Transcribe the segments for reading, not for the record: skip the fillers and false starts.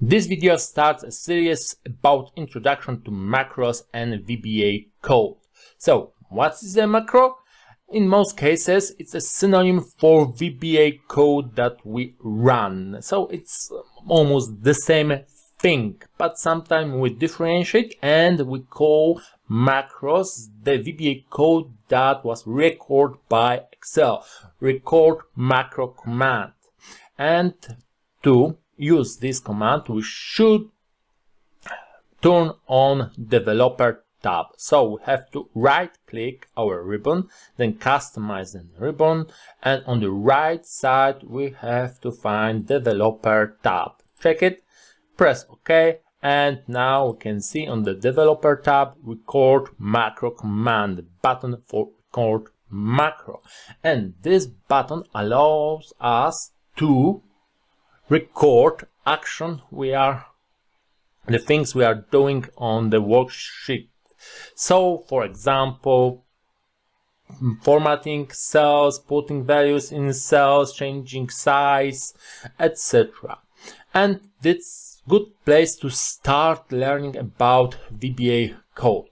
This video starts a series about introduction to macros and VBA code. So, what is a macro? In most cases, it's a synonym for VBA code that we run. So it's almost the same thing, but sometimes we differentiate and we call macros the VBA code that was recorded by Excel, record macro command. And to use this command, we should turn on developer tab. So we have to right click our ribbon, then customize the ribbon, and on the right side we have to find developer tab. Check it, press OK, and now we can see on the developer tab record macro command, the button for record macro. And this button allows us to record action the things we are doing on the worksheet. So for example, formatting cells, putting values in cells, changing size, etc. And it's good place to start learning about VBA code.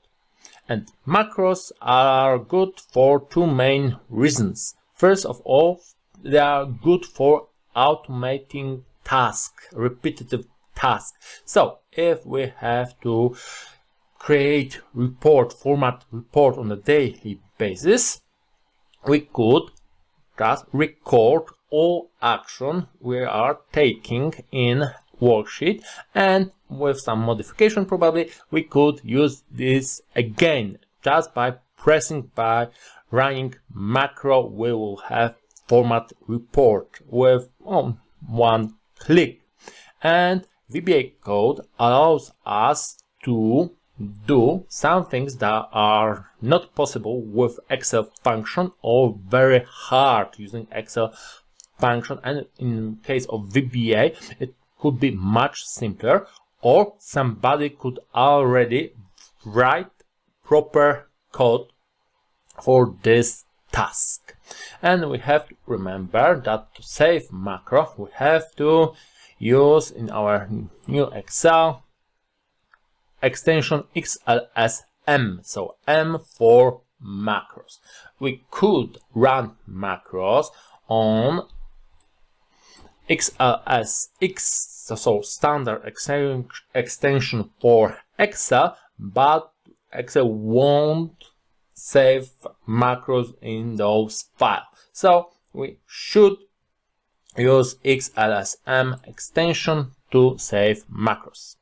And macros are good for two main reasons. First of all, they are good for automating tasks, repetitive tasks. So if we have to create format report on a daily basis, we could just record all action we are taking in worksheet, and with some modification probably we could use this again just by running macro. We will have format report with one click. And VBA code allows us to do some things that are not possible with Excel function or very hard using Excel function, and in case of VBA it could be much simpler, or somebody could already write proper code for this task. And we have to remember that to save macro we have to use in our new Excel extension XLSM, so M for macros. We could run macros on XLSX, so standard extension for Excel, but Excel won't save macros in those files. So we should use XLSM extension to save macros.